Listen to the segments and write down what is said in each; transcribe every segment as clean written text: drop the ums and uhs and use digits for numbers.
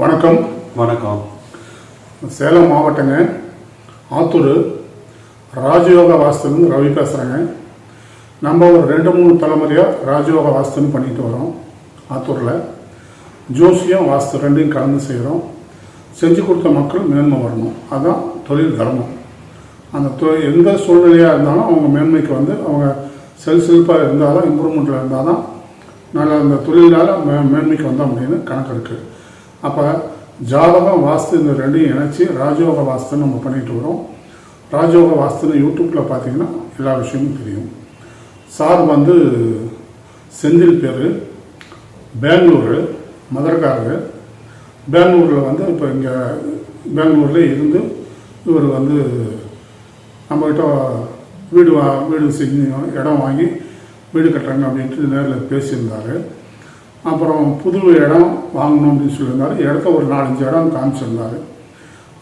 வணக்கம். வணக்கம். சேலம் மாவட்டங்க, ஆத்தூர் ராஜயோக வாஸ்துன்னு ரவி பேசுகிறேங்க. நம்ம ஒரு 2-3 தலைமுறையாக ராஜயோக வாஸ்துன்னு பண்ணிட்டு வரோம். ஆத்தூரில் ஜோசியம் வாஸ்து ரெண்டையும் கலந்து செய்கிறோம். செஞ்சு கொடுத்த மக்கள் மேன்மை வரணும், அதுதான் தொழில் தர்மம். அந்த எந்த சூழ்நிலையாக இருந்தாலும் அவங்க மேன்மைக்கு அவங்க செல்ஃபாக இருந்தால் தான், இம்ப்ரூவ்மெண்ட்டில் இருந்தால் தான் நல்லா அந்த தொழிலால் மேன்மைக்கு வந்தோம் அப்படின்னு கணக்கு இருக்குது. அப்போ ஜாதகம் வாஸ்து இந்த ரெண்டையும் இணைச்சி ராஜயோக வாஸ்துன்னு நம்ம பண்ணிட்டு வரோம். ராஜயோக வாஸ்துன்னு யூடியூப்பில் பார்த்தீங்கன்னா எல்லா விஷயமும் தெரியும். சார் செந்தில் பேர், பெங்களூரு மதுரக்காரரு. பெங்களூரில் இப்போ இங்கே பெங்களூரில் இருந்து இவர் நம்மக்கிட்ட வீடு செஞ்சு இடம் வாங்கி வீடு கட்டுறாங்க அப்படின்ட்டு நேரில் பேசியிருந்தார். அப்புறம் புது இடம் வாங்கணும் அப்படின்னு சொல்லியிருந்தார். இடத்த ஒரு 4-5 இடம் காமிச்சிருந்தார்.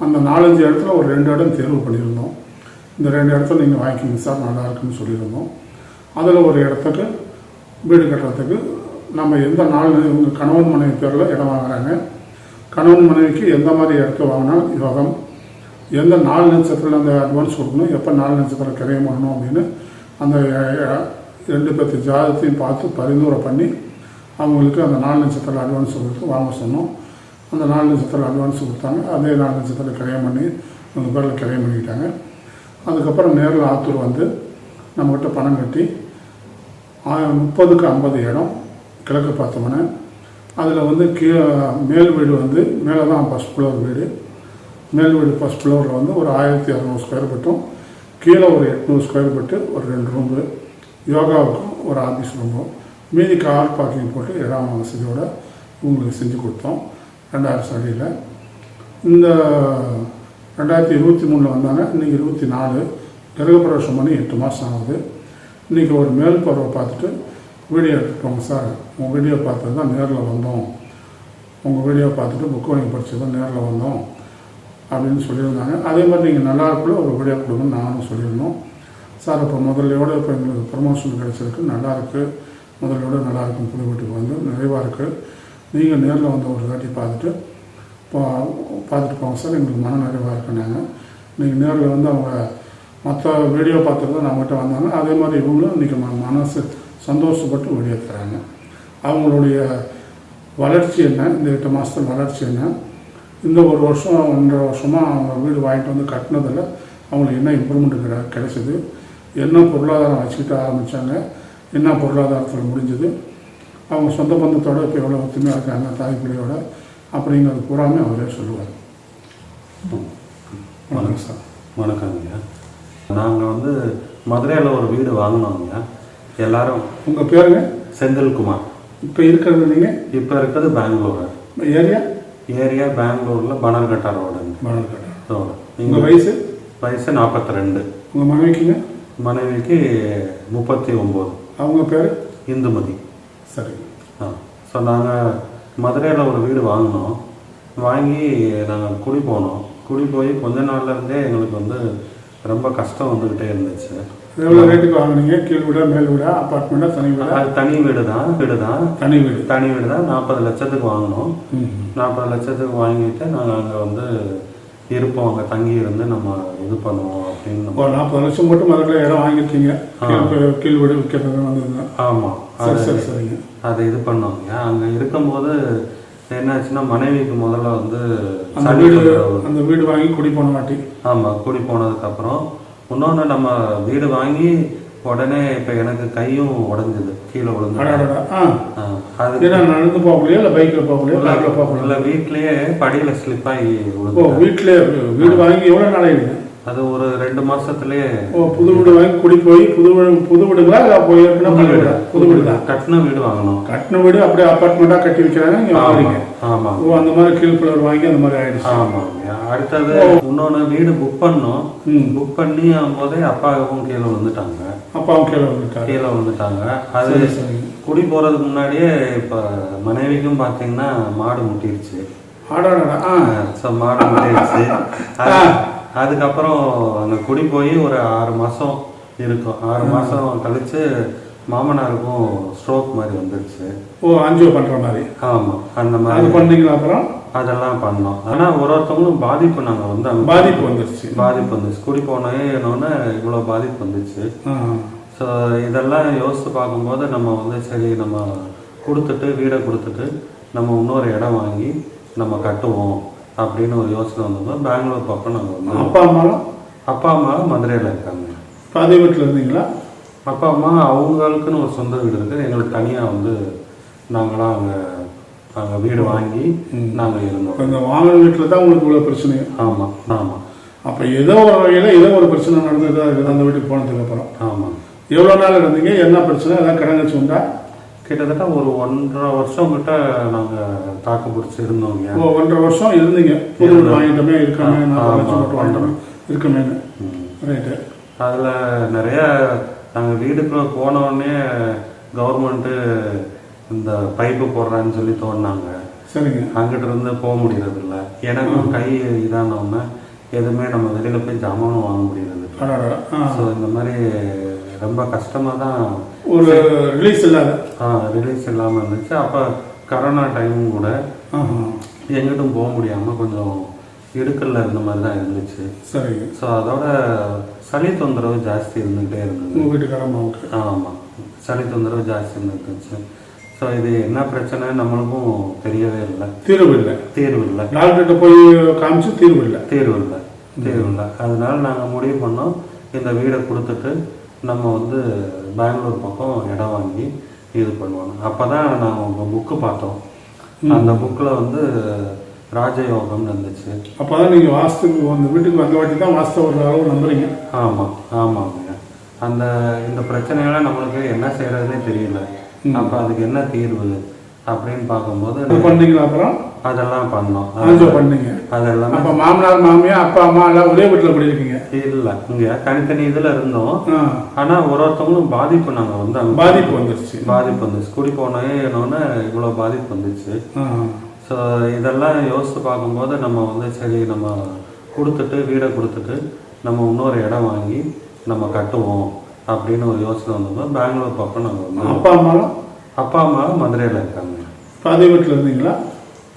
அந்த 4-5 இடத்துல ஒரு 2 இடம் தேர்வு பண்ணியிருந்தோம். இந்த 2 இடத்துல நீங்கள் வாங்கிக்கிங்க சார், நல்லா இருக்குன்னு சொல்லியிருந்தோம். அதில் ஒரு இடத்துக்கு வீடு கட்டுறதுக்கு நம்ம எந்த நாள் உங்கள் கணவன் மனைவி பேரில் இடம் வாங்குறாங்க, கணவன் மனைவிக்கு எந்த மாதிரி இடத்த வாங்கினா யோகம், எந்த 4 நட்சத்திரத்தில் அந்த அட்வான்ஸ் கொடுக்கணும், எப்போ 4 நட்சத்திரம் கிரையம் பண்ணணும் அப்படின்னு அந்த 2 பேர்த்து ஜாதகத்தையும் பார்த்து பரிந்துரை பண்ணி அவங்களுக்கு அந்த 4 நட்சத்திரம் அட்வான்ஸ் கொடுத்து வாங்க சொன்னோம். அந்த 4 நட்சத்திரம் அட்வான்ஸ் கொடுத்தாங்க. அதே 4 நட்சத்திரம் கிரையம் பண்ணி அவங்க பேரில் கிரையம் பண்ணிக்கிட்டாங்க. அதுக்கப்புறம் நேரில் ஆத்தூர் நம்மக்கிட்ட பணம் கட்டி 30க்கு 50 இடம் கிழக்கு பார்த்த மனை. அதில் கீழே மேல் வீடு மேலே தான் ஃபஸ்ட் ஃப்ளோர் வீடு. மேல் வீடு ஃபஸ்ட் ஃப்ளோரில் ஒரு 1200 ஸ்கொயர் ஃபீட்டும், கீழே ஒரு 800 ஸ்கொயர் ஃபீட்டு ஒரு 2 ரூம்பு, யோகாவுக்கும் ஒரு ஆஃபீஸ் ரூமும், மீதி கார் பார்க்கிங் போட்டு இடம் வசதியோடு உங்களுக்கு செஞ்சு கொடுத்தோம் 2000 அடியில். இந்த 2023 வந்தாங்க. இன்றைக்கி 24, கிரகப்பிரவேசம் பண்ணி 8 மாதம் ஆகுது. இன்றைக்கி ஒரு மேல் பருவை பார்த்துட்டு வீடியோ எடுத்துட்டோங்க சார், உங்கள் வீடியோ பார்த்து தான் நேரில் வந்தோம், உங்கள் வீடியோ பார்த்துட்டு புக் வாங்கி படித்து தான் நேரில் வந்தோம் அப்படின்னு சொல்லியிருந்தாங்க. அதே மாதிரி நீங்கள் நல்லா இருக்குள்ள ஒரு வீடியோ கொடுங்கன்னு நானும் சொல்லியிருந்தோம். சார் இப்போ முதல்லையோடு இப்போ எங்களுக்கு ப்ரமோஷன் கிடச்சிருக்கு, நல்லாயிருக்கு, முதலோட நல்லாயிருக்கும், புது வீட்டுக்கு நிறைவாக இருக்குது. நீங்கள் நேரில் ஒரு வாட்டி பார்த்துட்டு போங்க சார், எங்களுக்கு மன நிறைவாக இருக்குன்னாங்க. நீங்கள் நேரில் அவங்க மற்ற வீடியோ பார்த்துட்டு தான் நம்மகிட்ட வந்தாங்க. அதே மாதிரி இவங்களும் இன்றைக்கி மனசு சந்தோஷப்பட்டு வீடியோ தராங்க. அவங்களுடைய வளர்ச்சி என்ன, இந்த 8 மாதத்தில் வளர்ச்சி என்ன, இந்த 1 வருஷம் 1.5 வருஷமாக அவங்க வீடு வாங்கிட்டு கட்டினதில் அவங்களுக்கு என்ன இம்ப்ரூவ்மெண்ட் கிடைச்சிது, என்ன பொருளாதாரம் வச்சுக்கிட்டு ஆரம்பித்தாங்க, என்ன பொருளாதாரத்தில் முடிஞ்சது, அவங்க சொந்த பந்தத்தோடு இப்போ எவ்வளோ ஒத்துமையாக இருக்காங்க தாய்ப்பிள்ளையோட அப்படிங்கிறது பூராமே அவரே சொல்லுவார். வணக்கம் சார். வணக்கங்கய்யா. நாங்கள் மதுரையில் ஒரு வீடு வாங்கினோங்க. எல்லாரும். உங்கள் பேருங்க? செந்தில்குமார். இப்போ இருக்கிறது நீங்கள்? இப்போ இருக்கிறது பெங்களூரு. ஏரியா பெங்களூரில் பனர்கட்டா ரோடுங்க. பனர்கட்டா ரோடு. உங்கள் வயசு? 42. உங்கள் மனைவிக்குங்க? மனைவிக்கு 39. அவங்க பேர்? இந்துமதி. சரி. ஸோ நாங்கள் மதுரையில் ஒரு வீடு வாங்கினோம். வாங்கி நாங்கள் குடி போனோம். குடி போய் கொஞ்ச நாள்லேருந்தே எங்களுக்கு ரொம்ப கஷ்டம் வந்துக்கிட்டே இருந்துச்சு. எவ்வளோ ரேட்டுக்கு வாங்கினீங்க? கீழ் வீடா, மேல் வீடா, அப்பார்ட்மெண்ட்டா, தனி வீடா? அது தனி வீடு தான். தனி வீடு தான். 40 லட்சத்துக்கு வாங்கினோம். 40 லட்சத்துக்கு வாங்கிட்டு நாங்கள் அங்கே இருப்போம், அங்கே தங்கி இருந்து நம்ம இது பண்ணுவோம் அப்படின்னு. 40 லட்சம் மட்டும் மதுரையில் இடம் வாங்கியிருக்கீங்க, கீழ் வீடு விற்கிறது வந்ததுங்க. ஆமாம், சரிங்க. அதை இது பண்ணோங்க. அங்கே இருக்கும்போது என்னாச்சுன்னா மனைவிக்கு முதல்ல அந்த வீடு வாங்கி குடி போன வாட்டி. ஆமாம், குடி போனதுக்கப்புறம் இன்னொன்று நம்ம வீடு வாங்கி உடனே இப்போ எனக்கு கையும் உடஞ்சிது, கீழே விழுந்து. அது நடந்து போகலையா இல்லை பைக்கில் போகலையா? இல்லை, வீட்லேயே படியில் ஸ்லிப் ஆகி விழுந்து. வீட்டிலே வீடு வாங்கி எவ்வளோ நாள் ஆகிடுங்க? அது ஒரு 2 மாசத்துலயே. புது வீடு வாங்கி குடி போய் புது வீடுங்களா இல்லை புது வீடு தான்? கட்டின வீடு வாங்கணும். கட்டின வீடு அப்படியே அப்பார்ட்மெண்ட்டாக கட்டி வைக்கிறாங்க, இங்கே வாங்குறீங்க. ஆமாம். அந்த மாதிரி கீழ் ஃப்ளோர் வாங்கி அந்த மாதிரி ஆயிடுச்சு. ஆமாம். அடுத்தது இன்னொன்று வீடு புக் பண்ணோம். புக் பண்ணி போதே அப்பாவும் கீழே விழுந்துட்டாங்க. கீழே விழுந்துட்டாங்க. அது குடி போகிறதுக்கு முன்னாடியே இப்போ மனைவிக்கும் பார்த்தீங்கன்னா மாடு முட்டிடுச்சு. ஸோ மாடு முட்டிடுச்சு. அதுக்கப்புறம் அங்கே குடி போய் ஒரு 6 மாதம் இருக்கும். 6 மாதம் கழித்து மாமனாருக்கும் ஸ்ட்ரோக் மாதிரி வந்துடுச்சு. ஓ, ஆஞ்சியோ பண்ணுற மாதிரி. ஆமாம், அந்த அது மாதிரி பண்ணீங்களா? அப்புறம் அதெல்லாம் பண்ணோம். ஆனால் ஒருத்தவங்களும் பாதிப்பு நாங்கள் வந்து அங்கே பாதிப்பு வந்துருச்சு. பாதிப்பு வந்துச்சு. குடி போனோன்னே இவ்வளோ பாதிப்பு வந்துச்சு. ஸோ இதெல்லாம் யோசித்து பார்க்கும்போது நம்ம வந்து சரி நம்ம கொடுத்துட்டு வீடை கொடுத்துட்டு நம்ம இன்னொரு இடம் வாங்கி நம்ம கட்டுவோம் அப்படின்னு ஒரு யோசனை வந்தபோது பெங்களூர் பக்கம் நாங்கள் வந்து அப்பா அம்மா மதுரையில் இருக்காங்க. அதே வீட்டில் இருந்தீங்களா? அப்பா அம்மா அவங்களுக்குன்னு ஒரு சொந்த வீடு இருக்குது. எங்களுக்கு தனியாக வந்து நாங்களாம் அங்கே வீடு வாங்கி நாங்கள் இருந்தோம். இந்த வாங்கின வீட்டில் தான் உங்களுக்கு இவ்வளோ பிரச்சனை? ஆமாம் ஆமாம். அப்போ ஏதோ ஒரு வகையில் ஏதோ ஒரு பிரச்சனை நடந்ததா இருக்குது அந்த வீட்டுக்கு போனதுக்கு அப்புறம்? ஆமாம். எவ்வளோ நாள் இருந்தீங்க? என்ன பிரச்சனை? எல்லாம் கடங்கச்சு உண்டா? கிட்டத்தட்ட ஒரு 1.5 வருஷம் கிட்ட நாங்கள் தாக்கு பிடிச்சி இருந்தோங்க. ஓ, 1.5 வருஷம் இருந்தீங்க. புது வீடு வாங்கிட்டோமே இருக்கமே, 4 லட்சம் போட்டு வாங்கிட்டோமே இருக்கமேன்னு. ரைட்டு. அதில் நிறைய நாங்கள் வீடுக்குள்ளே போனோடனே கவர்மெண்ட்டு இந்த பைப்பு போடுறான்னு சொல்லி தோணுனாங்க. சரிங்க. அங்கிட்ட இருந்து போக முடியறதில்ல. எனக்கும் கை இதானோன்னா எதுவுமே நம்ம வெளியில் போய் ஜாமானும் வாங்க முடியறது. ஸோ இந்த மாதிரி ரொம்ப கஷ்டமாக தான் ஒரு ரிலீஸ் இல்லாத ரிலீஸ் இல்லாமல் இருந்துச்சு. அப்போ கரோனா டைமும் கூட எங்கிட்டும் போக முடியாமல் கொஞ்சம் இடுக்கல்ல இருந்த மாதிரி தான் இருந்துச்சு. சரி. ஸோ அதோட சளி தொந்தரவு ஜாஸ்தி இருந்துகிட்டே இருந்தது வீட்டுக்காரம்மாவுக்கு. ஆமாம், சளி தொந்தரவு ஜாஸ்தி இருந்துச்சு. ஸோ இது என்ன பிரச்சனை நம்மளுக்கும் தெரியவே இல்லை. தீர்வு இல்லை. டாக்டர்கிட்ட போய் காமிச்சு தீர்வு இல்லை. அதனால நாங்கள் முடிவு பண்ணோம் இந்த வீடை கொடுத்துட்டு நம்ம வந்து பெங்களூர் பக்கம் இடம் வாங்கி இது பண்ணுவோம். அப்போ தான் நாங்கள் உங்கள் புக்கு பார்த்தோம். அந்த புக்கில் வந்து ராஜயோகம்னு இருந்துச்சு. அப்போ தான் நீங்கள் வாஸ்துக்கு அந்த வீட்டுக்கு வந்த வாட்டி தான் வாஸ்து ஒரு அளவு நம்புறீங்க? ஆமாங்க. இந்த பிரச்சனையெல்லாம் நம்மளுக்கு என்ன செய்யறதுனே தெரியல. அப்போ அதுக்கு என்ன தீர்வு அப்படின்னு பார்க்கும்போது பண்ணீங்களா? அப்புறம் அதெல்லாம் பண்ணோம். பண்ணீங்க அதெல்லாம். அப்போ மாமனார் மாமியார் அப்பா அம்மா எல்லாம் ஒரே வீட்டில் படிக்கிறீங்க? இல்லை, இங்கே தனித்தனி இதில் இருந்தோம். ஆனால் ஒருத்தவங்களும் பாதிப்பு நாங்கள் வந்து அங்கே பாதிப்பு வந்துருச்சு. குடி போனோன்னே இவ்வளோ பாதிப்பு வந்துச்சு. ஸோ இதெல்லாம் யோசித்து பார்க்கும்போது நம்ம வந்து சரி நம்ம கொடுத்துட்டு வீடை கொடுத்துட்டு நம்ம இன்னொரு இடம் வாங்கி நம்ம கட்டுவோம் அப்படின்னு ஒரு யோசனை வந்தபோது பெங்களூர் பக்கம் நாங்கள் வந்து அப்பா அம்மா மதுரையில் இருக்காங்க. அதே வீட்டில் இருந்தீங்களா?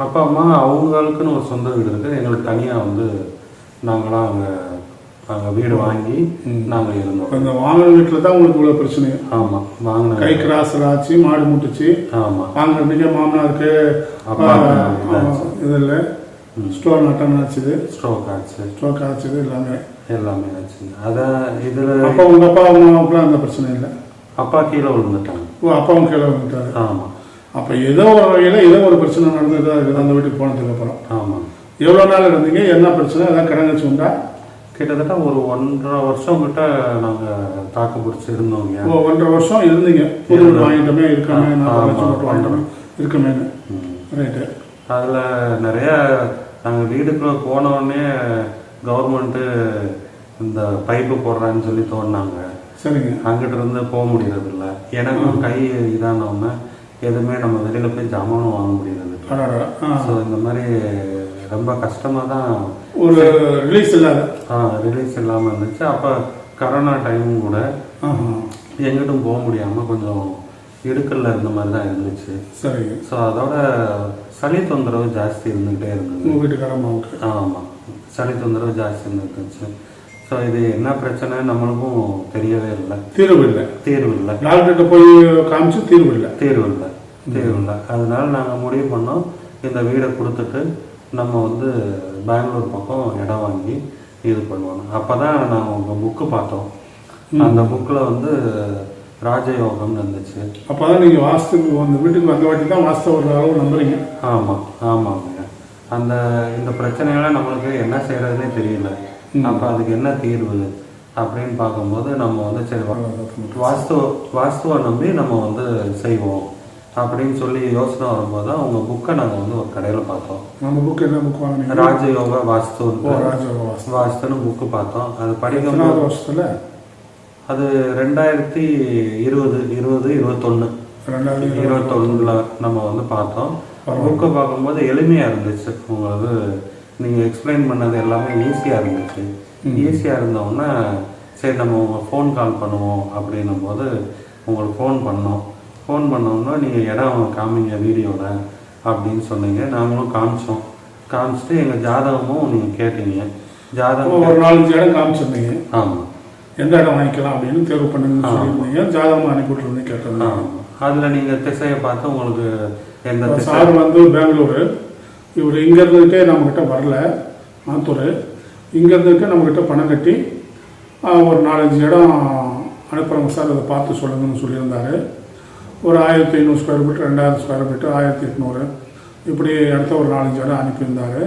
அப்பா அம்மா அவங்களுக்குன்னு ஒரு சொந்த வீடு இருக்குது. எங்களுக்கு தனியாக வந்து நாங்களாம் அங்கே வீடு வாங்கி நாங்கள் இருந்தோம். இந்த வாங்கின வீட்டில் தான் உங்களுக்கு இவ்வளோ பிரச்சனை? ஆமாம், வாங்கின கை கிராஸில் ஆச்சு, மாடு முட்டுச்சு. ஆமாம், வாங்கினீங்க. மாமனாருக்கு இதில் ஸ்ட்ரோக் ஆச்சுது எல்லாமே ஆச்சுங்க. அதான் இதில் அப்போ உங்கள் அப்பா அம்மாவுக்குலாம் அந்த பிரச்சனை இல்லை? அப்பா கீழே விழுந்துட்டாங்க. ஓ, அப்பாவும் கீழே விழுந்துட்டாரு. ஆமாம். அப்போ ஏதோ ஒரு வகையில் ஏதோ ஒரு பிரச்சனை நடந்ததா இருக்குது அந்த வீட்டுக்கு போனதுக்கு அப்புறம்? ஆமாம். எவ்வளோ நாள் இருந்தீங்க? என்ன பிரச்சனை? எல்லாம் கடங்கச்சு உண்டா? கிட்டத்தட்ட ஒரு 1.5 வருஷம் கிட்ட நாங்கள் தாக்கு பிடிச்சி இருந்தோங்க. ஓ, 1.5 வருஷம் இருந்தீங்க. புது வீடு வாங்கிட்டோமே இருக்கமே, 4 லட்சம் போட்டு வாங்கிட்டோமே இருக்கமேன்னு. ரைட்டு. அதில் நிறைய நாங்கள் வீடுக்குள்ளே போனோடனே கவர்மெண்ட்டு இந்த பைப்பு போடுறான்னு சொல்லி தோணுனாங்க. சரிங்க. அங்கிட்ட இருந்து போக முடியறதில்ல. எனக்கும் கை இதானோன்னா எதுவுமே நம்ம வெளியில் போய் ஜாமானும் வாங்க முடியாது. ஸோ இந்த மாதிரி ரொம்ப கஷ்டமாக தான் ஒரு ரிலீஸ் இல்லாமல் இருந்துச்சு. அப்போ கரோனா டைமும் கூட எங்கிட்டும் போக முடியாமல் கொஞ்சம் இடுக்கல்ல இருந்த மாதிரி தான் இருந்துச்சு. சரி. ஸோ அதோட சளி தொந்தரவு ஜாஸ்தி இருந்துகிட்டே இருந்தது வீட்டுக்காரம்மாவுக்கு. ஆமாம், சளி தொந்தரவு ஜாஸ்தி இருந்துச்சு. ஸோ இது என்ன பிரச்சனை நம்மளுக்கும் தெரியவே இல்லை. தீர்வு இல்லை. டாக்டர்கிட்ட போய் காமிச்சு தீர்வு இல்லை. அதனால நாங்கள் முடிவு பண்ணோம் இந்த வீடை கொடுத்துட்டு நம்ம வந்து பெங்களூர் பக்கம் இடம் வாங்கி இது பண்ணுவோம். அப்போ தான் நாங்கள் உங்கள் புக்கு பார்த்தோம். அந்த புக்கில் வந்து ராஜயோகம்னு இருந்துச்சு. அப்போ தான் நீங்கள் வாஸ்துக்கு அந்த வீட்டுக்கு வந்த வாட்டி தான் வாஸ்து ஒரு அளவு நம்புறீங்க? ஆமாங்க. இந்த பிரச்சனையெல்லாம் நம்மளுக்கு என்ன செய்யறதுனே தெரியல. அப்போ அதுக்கு என்ன தீர்வு அப்படின்னு பார்க்கும்போது நம்ம வந்து சரி வாஸ்துவை நம்பி நம்ம வந்து செய்வோம் அப்படின்னு சொல்லி யோசனை வரும்போது தான் உங்கள் புக்கை நாங்கள் வந்து ஒரு கடையில் பார்த்தோம். நம்ம புக்கு என்ன புக் வாங்கினீங்க? ராஜயோக வாஸ்துன்னு புக்கு பார்த்தோம். அது படிக்கும் வருஷத்தில் அது 2021 நம்ம வந்து பார்த்தோம். புக்கை பார்க்கும்போது எளிமையாக இருந்துச்சு. உங்களுக்கு நீங்கள் எக்ஸ்பிளைன் பண்ணது எல்லாமே ஈஸியாக இருந்துச்சு. ஈஸியாக இருந்தோன்னா சரி நம்ம உங்கள் ஃபோன் கால் பண்ணுவோம் அப்படின்னும் போது உங்களுக்கு ஃபோன் பண்ணோம்னா நீங்கள் இடம் காமிங்க வீடியோவில் அப்படின்னு சொன்னீங்க. நாங்களும் காமிச்சிட்டு எங்கள் ஜாதகமும் நீங்கள் கேட்டீங்க. ஜாதகம் ஒரு 4-5 இடம் காமிச்சிருந்தீங்க. ஆமாம், எந்த இடம் வாங்கிக்கலாம் அப்படின்னு தேர்வு பண்ணுன்னு சொல்லியிருந்தீங்க. ஜாதகமாக அனுப்பிவிட்டுருந்தீங்க கேட்டிருந்தீங்க. ஆமாம், அதில் நீங்கள் திசையை பார்த்து உங்களுக்கு எந்த சார் வந்து பெங்களூரு, இவர் இங்கே இருந்துக்கிட்டே நம்மக்கிட்ட வரல, ஆத்தூர் இங்கே இருந்துக்கிட்டே நம்மக்கிட்ட பணம் கட்டி ஒரு 4-5 இடம் அனுப்புகிறோங்க சார், அதை பார்த்து சொல்லுங்கன்னு சொல்லியிருந்தார். ஒரு 1500 ஸ்கொயர் ஃபீட், 2000 ஸ்கொயர் ஃபீட்டு, 1800 இப்படி இடத்த ஒரு 4-5 இடம் அனுப்பியிருந்தார்.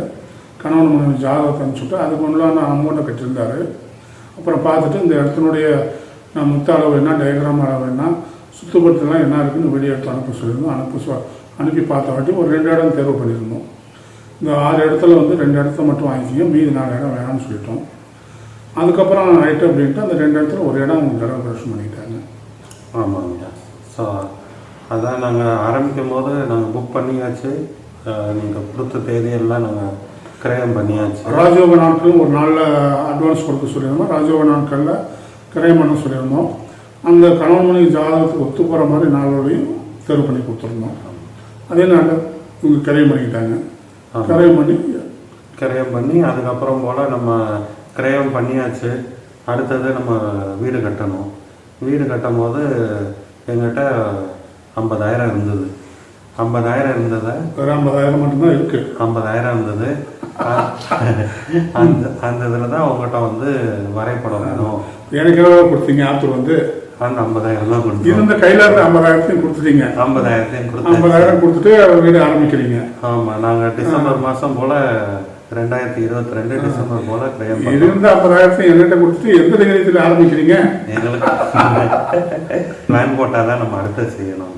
கணவன் மனைவி ஜாதகத்தை அனுப்பிச்சுட்டு அதுக்கு முன்னாடி அமௌண்ட்டை கட்டியிருந்தார். அப்புறம் பார்த்துட்டு இந்த இடத்தினுடைய மொத்த அளவு என்ன, டயக்ராம் அளவு என்ன, சுத்தப்படுத்தலாம் என்ன இருக்குன்னு வீடியோ எடுத்து அனுப்ப சொல்லியிருந்தோம். அனுப்பி பார்த்த வாட்டி ஒரு 2 இடம் தேர்வு பண்ணியிருந்தோம். இந்த 6 இடத்துல வந்து 2 இடத்த மட்டும் வாங்கிக்கிங்க, மீதி 4 இடம் வேணாம்னு சொல்லிட்டோம். அதுக்கப்புறம் ஆகிட்டு அப்படின்ட்டு அந்த 2 இடத்துல ஒரு இடம் அவங்க கிரகப்பிரவேசம் பண்ணிட்டாங்க. ஆமாங்க. ஸோ அதான் நாங்கள் ஆரம்பிக்கும் போது நாங்கள் புக் பண்ணியாச்சு. நீங்கள் கொடுத்த தேதியெல்லாம் நாங்கள் கிரயம் பண்ணியாச்சு. ராஜயோக நாட்களும் ஒரு நாளில் அட்வான்ஸ் கொடுக்க சொல்லியிருந்தோம். ராஜயோக நாட்களில் கிரயம் பண்ண சொல்லியிருந்தோம். அந்த கணவன் மனைவி ஜாதகத்துக்கு ஒத்து போகிற மாதிரி நாளோடையும் தேர்வு பண்ணி கொடுத்துருந்தோம். அதே நாளில் இவங்க கிரயம் பண்ணிக்கிட்டாங்க. கிரயம் பண்ணி அதுக்கப்புறம் போல் நம்ம கிரயம் பண்ணியாச்சு. அடுத்தது நம்ம வீடு கட்டணும். வீடு கட்டும் போது எங்கிட்ட 50,000 இருந்தது. 50,000 இருந்ததை ஒரு 50,000 மட்டும்தான் இருக்குது. 50,000 இருந்தது. அந்த இதில் தான் அவங்ககிட்ட வந்து வரைபடம் வேணும். எனக்கு எவ்வளோ கொடுத்தீங்க? ஆத்தூர் வந்து அந்த 50,000 தான் கொடுத்து இருந்த கையில் இருந்த 50,000 கொடுத்துட்டீங்க. 50,000 கொடுத்துட்டு வீடு ஆரம்பிக்கிறீங்க. ஆமாம், நாங்கள் டிசம்பர் மாதம் போல் 2022 டிசம்பர் போல் கிரயம் இருந்த 50,000 என்கிட்ட கொடுத்துட்டு எந்த தைரியத்தில் ஆரம்பிக்கிறீங்க? எங்களுக்கு பிளான் போட்டால் தான் நம்ம அடுத்து செய்யணும்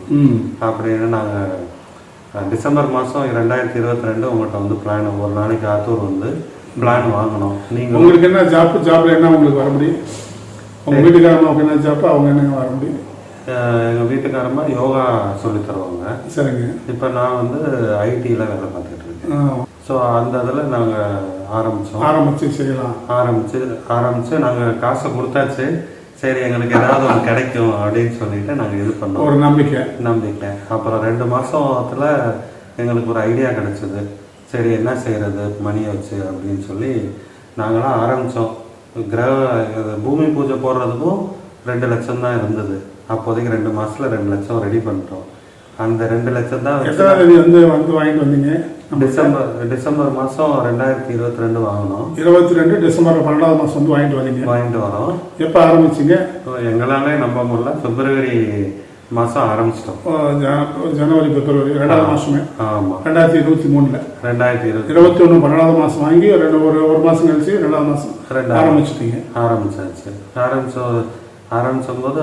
அப்படின்னு நாங்கள் டிசம்பர் மாதம் 2022 உங்கள்கிட்ட வந்து பிளான், ஒரு நாளைக்கு ஆத்தூர் வந்து பிளான் வாங்கினோம். நீங்கள் உங்களுக்கு என்ன ஜாப்ல என்ன உங்களுக்கு வர முடியும்? உங்கள் வீட்டுக்காரமாக என்ன ஜாப்பு, அவங்க என்ன வர முடியும்? எங்கள் வீட்டுக்காரமா யோகா சொல்லி தருவாங்க. சரிங்க. இப்போ நான் வந்து ஐடியில் வேலை பார்த்துட்டு இருக்கேன். ஸோ அந்த இதில் நாங்கள் ஆரம்பித்து நாங்கள் காசை கொடுத்தாச்சு. சரி, எங்களுக்கு ஏதாவது ஒன்று கிடைக்கும் அப்படின்னு சொல்லிட்டு நாங்கள் இது பண்ணோம். ஒரு நம்பிக்கை. அப்புறம் 2 மாதத்தில் எங்களுக்கு ஒரு ஐடியா கிடச்சிது. சரி, என்ன செய்கிறது மணியை வச்சு அப்படின்னு சொல்லி நாங்களாம் ஆரம்பித்தோம். பூமி பூஜை போடுறதுக்கும் 2 லட்சம் தான் இருந்தது. அப்போதைக்கு 2 மாதத்தில் 2 லட்சம் ரெடி பண்ணிட்டோம். அந்த 2 லட்சம் தான் வந்து வாங்கிட்டு வந்தீங்க. டிசம்பர் மாதம் 2022 வாங்கினோம். 22 டிசம்பர் 12ஆம் மாதம் வந்து வாங்கிட்டு வரோம். எப்போ ஆரம்பிச்சிங்க? எங்களாலே நம்ப முடியல. பிப்ரவரி மாதம் ஆரம்பிச்சிட்டோம். ஜனவரி பிப்ரவரி 2வது மாதமே. ஆமாம், 2023 2021 12ஆம் மாதம் வாங்கி ஒரு மாதம் கழிச்சு 2வது மாதம் ஆரம்பிச்சிட்டீங்க. ஆரம்பிச்சும்போது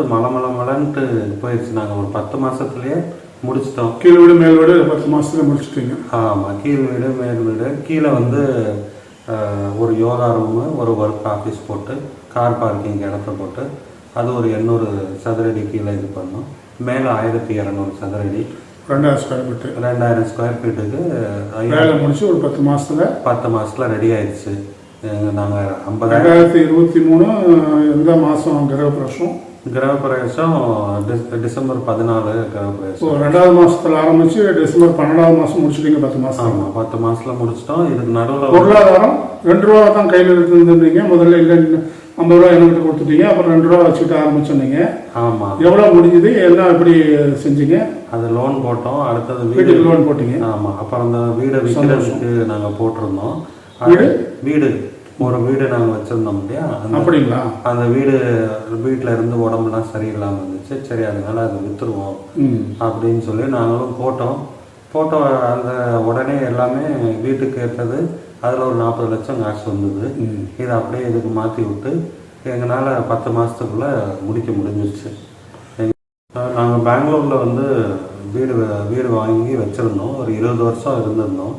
மலன்ட்டு போயிடுச்சு. நாங்கள் ஒரு 10 மாதத்துலேயே முடிச்சிட்டோம். கீழ் வீடு மேல் வீடு 10 மாதத்துல முடிச்சிட்டீங்க. ஆமாம், கீழ் வீடு மேல் வீடு. கீழே வந்து ஒரு யோகா ரூமு, ஒரு ஒர்க் ஆஃபீஸ் போட்டு, கார் பார்க்கிங் இடத்த போட்டு, அது ஒரு 800 சதுரடி கீழே இது பண்ணோம். மேலே 1200 சதுரடி, 2000 ஸ்கொயர் ஃபீட்டுக்கு வேலை முடிச்சு ஒரு 10 மாதத்தில் ரெடி ஆயிடுச்சு. நாங்கள் 2023 எந்த மாதம் கிரகப்பிரவேசம்? டிசம்பர் 14 கிரகப்பிரவேசம். 2வது மாதத்தில் ஆரம்பிச்சு டிசம்பர் 12ஆம் மாதம் முடிச்சுட்டீங்க. 10 மாதம். ஆமாம், 10 மாதத்தில் முடிச்சிட்டோம். இதுக்கு நடுவில் பொருளாதாரம் 2 ரூபா தான் கையில் இருந்துருந்தீங்க. முதல்ல இல்லை 50 ரூபா என்கிட்ட கொடுத்துட்டீங்க. அப்புறம் 2 ரூபா வச்சுக்கிட்டு ஆரம்பிச்சோன்னீங்க. ஆமாம். எவ்வளோ முடிஞ்சுது, எல்லாம் எப்படி செஞ்சீங்க? அது லோன் போட்டோம். அடுத்தது வீட்டுக்கு லோன் போட்டீங்க. ஆமாம். அப்புறம் அந்த வீடை விற்கிறதுக்கு நாங்கள் போட்டிருந்தோம். வீடு ஒரு வீடு நாங்கள் வச்சுருந்தோம் இல்லையா? அப்படிங்களா? அந்த வீட்டில் இருந்து உடம்புலாம் சரியில்லாமல் இருந்துச்சு. சரி, அதனால அதை விற்றுருவோம் அப்படின்னு சொல்லி நாங்களும் போட்டோம். அந்த உடனே எல்லாமே வீட்டுக்கு ஏற்றது. அதில் ஒரு 40 லட்சம் காசு வந்தது. இதை அப்படியே இதுக்கு மாற்றி விட்டு எங்களால் 10 மாதத்துக்குள்ளே முடிக்க முடிஞ்சிருச்சு. நாங்கள் பெங்களூரில் வந்து வீடு வாங்கி வச்சுருந்தோம். ஒரு 20 வருஷம் இருந்திருந்தோம்.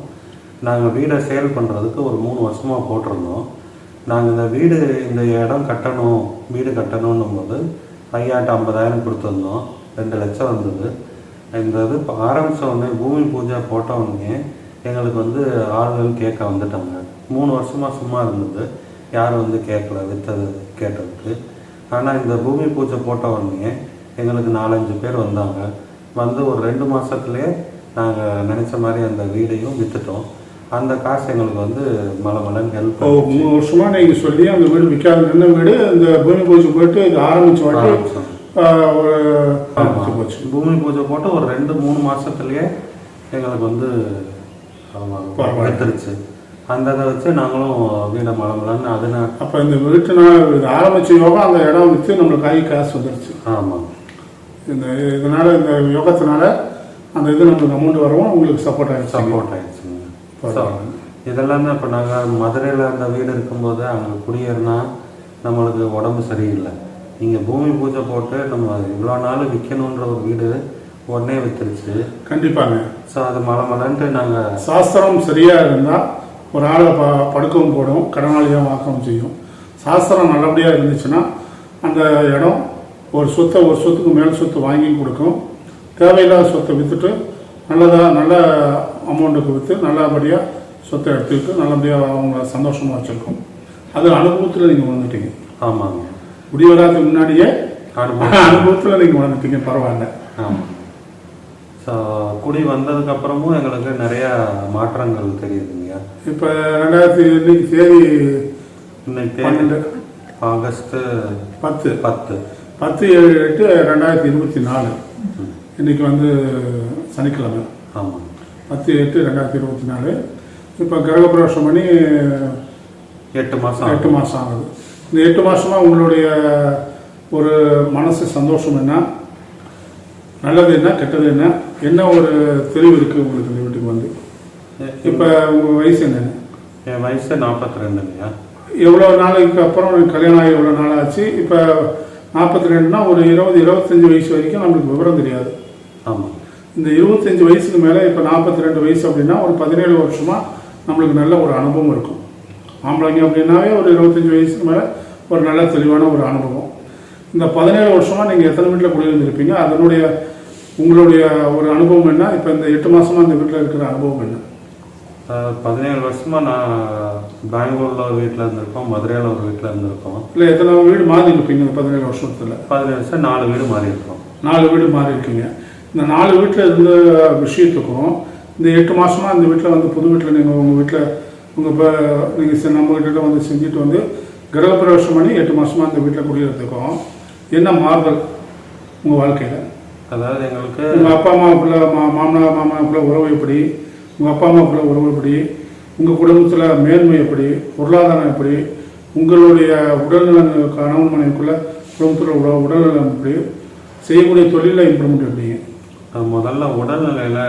நாங்கள் வீடை சேல் பண்ணுறதுக்கு ஒரு 3 வருஷமாக போட்டிருந்தோம். நாங்கள் இந்த இடம் கட்டணும், வீடு கட்டணுன்னும் போது 50,000 கொடுத்துருந்தோம். 2 லட்சம் வந்தது. இந்த இது ஆரம்பித்த உடனே பூமி பூஜை போட்ட உடனே எங்களுக்கு வந்து ஆளுகள் கேட்க வந்துட்டாங்க. 3 வருஷமாக சும்மா இருந்தது, யாரும் வந்து கேட்கல விற்றது கேட்டதுக்கு. ஆனால் இந்த பூமி பூஜை போட்ட உடனே எங்களுக்கு 4-5 பேர் வந்தாங்க. வந்து ஒரு 2 மாதத்துலேயே நாங்கள் நினச்ச மாதிரி அந்த வீடையும் விற்றுட்டோம். அந்த காசு எங்களுக்கு வந்து மலமலன்னு ஹெல்ப். 3 வருஷமாக நீங்கள் சொல்லி அந்த வீடு விற்காத நின்ன வீடு இந்த பூமி பூஜை போட்டு இது ஆரம்பிச்ச வாட்டி பூமி பூஜை போட்டு ஒரு 2-3 மாதத்துலேயே எங்களுக்கு வந்து எடுத்துருச்சு. அந்த இதை வச்சு நாங்களும் வீடை மலமலன்னு அதனால் அப்போ இந்த வீட்டுனால் இது ஆரம்பித்த யோகா அந்த இடம் விற்று நம்மளுக்கு காசு வந்துடுச்சு. ஆமாம். இதனால் இந்த யோகத்தினால அந்த இது நம்மளுக்கு அமௌண்ட் வரவும் உங்களுக்கு சப்போர்ட் ஆகிடுச்சுங்க. இதெல்லாம் தான் இப்போ நாங்கள் மதுரையில் அந்த வீடு இருக்கும்போது அங்கே குடியேறினா நம்மளுக்கு உடம்பு சரியில்லை. நீங்கள் பூமி பூஜை போட்டு நம்ம இவ்வளோ நாள் விற்கணுன்ற ஒரு வீடு உடனே விற்றுருச்சு. கண்டிப்பாங்க. ஸோ அது மலமலன்ட்டு நாங்கள் சாஸ்திரம் சரியாக இருந்தால் ஒரு ஆளை படுக்கவும் போடும், கடனாளியாக வாக்கவும் செய்யும். சாஸ்திரம் நல்லபடியாக இருந்துச்சுன்னா அந்த இடம் ஒரு சொத்துக்கு மேல் சொத்து வாங்கி கொடுக்கும். தேவையில்லாத சொத்தை விற்றுட்டு நல்ல அமௌண்ட்டுக்கு விற்று நல்லபடியாக சொத்தை எடுத்துக்கிட்டு நல்லபடியாக அவங்க சந்தோஷமாக வச்சுருக்கோம். அது அனுபவத்தில் நீங்கள் வந்துட்டீங்க. ஆமாங்க. முடிவராதுக்கு முன்னாடியே அனுபவத்தில் நீங்கள் வந்துட்டீங்க. பரவாயில்ல. ஆமாம். ஸோ குடி வந்ததுக்கப்புறமும் எங்களுக்கு நிறையா மாற்றங்கள் தெரியுதுங்க. இப்போ 2000 தேதி இன்னைக்கு ஆகஸ்ட்டு 10/8/2024. இன்னைக்கு வந்து சனிக்கிழமை. ஆமாம். 10/8/2024. இப்போ கிரகப்பிரவேசம் பண்ணி 8 மாதம் ஆகுது. இந்த 8 மாதமாக உங்களுடைய ஒரு மனசு சந்தோஷம் என்ன, நல்லது என்ன, கெட்டது என்ன ஒரு தெளிவு இருக்குது உங்களுக்கு இந்த வீட்டுக்கு வந்து? இப்போ உங்கள் வயசு என்ன? என் வயசு 42. எவ்வளோ நாளைக்கு அப்புறம் கல்யாணம் ஆகி எவ்வளோ நாள் ஆச்சு? இப்போ 42னா ஒரு 20-25 வயசு வரைக்கும் நம்மளுக்கு விவரம் தெரியாது. ஆமாம். இந்த 25 வயசுக்கு மேலே இப்போ 42 வயசு அப்படின்னா ஒரு 17 வருஷமாக நம்மளுக்கு நல்ல ஒரு அனுபவம் இருக்கும். ஆம்பளைங்க அப்படின்னாவே ஒரு 25 வயசுக்கு மேலே ஒரு நல்ல தெளிவான ஒரு அனுபவம். இந்த 17 வருஷமாக நீங்கள் எத்தனை வீட்டில் குடியிருந்திருப்பீங்க? அதனுடைய உங்களுடைய ஒரு அனுபவம் என்ன? இப்போ இந்த 8 மாதமாக இந்த வீட்டில் இருக்கிற அனுபவம் என்ன? 17 வருஷமாக நான் பெங்களூரில் ஒரு வீட்டில் இருந்திருக்கோம், மதுரையில் ஒரு வீட்டில் இருந்திருக்கோம். இல்லை, எத்தனை வீடு மாறி இருப்பீங்க இந்த 17 வருஷத்தில்? 17 வருஷம் 4 வீடு மாறி இருக்கோம். 4 வீடு மாறி இருக்கீங்க. இந்த 4 வீட்டில் இருந்த விஷயத்துக்கும் இந்த 8 மாதமாக இந்த வீட்டில் வந்து புது வீட்டில் நீங்கள் உங்கள் வீட்டில் இப்போ நீங்கள் நம்ம வீட்டில் வந்து செஞ்சுட்டு வந்து கிரகப்பிரவேசம் பண்ணி 8 மாதமாக இந்த வீட்டில் குடியிருக்கிறதுக்கும் என்ன மாறுதல் உங்கள் வாழ்க்கையில்? அதாவது எங்களுக்கு உங்கள் அப்பா அம்மாவுக்குள்ள மாமனார் மாமாவுக்குள்ள உறவு எப்படி, உங்கள் அப்பா அம்மாவுக்குள்ள உறவு எப்படி, உங்கள் குடும்பத்தில் மேன்மை எப்படி, பொருளாதாரம் எப்படி, உங்களுடைய உடல்நலன் கணவன் மனைவிக்குள்ள குடும்பத்தில் உடல்நலம் எப்படி, செய்யக்கூடிய தொழிலில் இம்ப்ரூவ்மெண்ட் எப்படிங்க? முதல்ல உடல்நிலையில்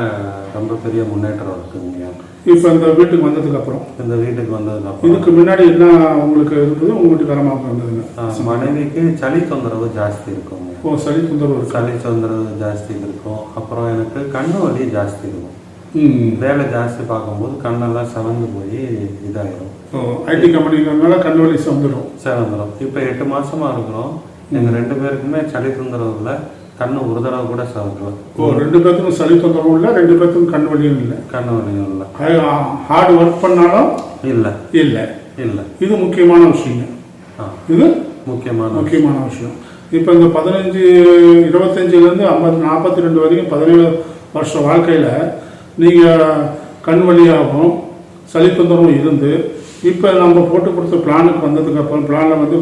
ரொம்ப பெரிய முன்னேற்றம் இருக்குங்க. இப்போ இந்த வீட்டுக்கு வந்ததுக்கப்புறம் இதுக்கு முன்னாடி என்ன உங்களுக்கு இருந்தது? உங்கள் வீட்டுக்காரமாக இருந்ததுங்க? மனைவிக்கு சளி தொந்தரவு ஜாஸ்தி இருக்குங்க. சளி தொந்தரவு ஜாஸ்தி இருக்கும். அப்புறம் எனக்கு கண்ணு வலி ஜாஸ்தி இருக்கும். வேலை ஜாஸ்தி பார்க்கும்போது கண்ணெல்லாம் செவந்து போய் இதாயிரும். ஐடி கம்பெனிங்கிறதுனால கண் வலி செவந்துடும். இப்போ 8 மாசமா இருக்கிறோம். எங்கள் 2 பேருக்குமே சளி தொந்தரவு இல்லை, கண்ணு ஒரு தடவை கூட செவக்கலாம். 2 பேருக்கும் சளி தொந்தரவும் இல்லை, 2 பேருக்கும் கண் வலியும் இல்லை. ஹார்ட் ஒர்க் பண்ணாலும் இல்லை. இது முக்கியமான விஷயங்க. இது முக்கியமான விஷயம். இப்போ இந்த 25-25லேருந்து 50-42 வரைக்கும் 17 வருஷ வாழ்க்கையில் நீங்கள் கண் வலியாகவும் சளி தொந்தரவும் இருந்து இப்போ நம்ம போட்டு கொடுத்த பிளானுக்கு வந்ததுக்கு அப்புறம் பிளானில் வந்து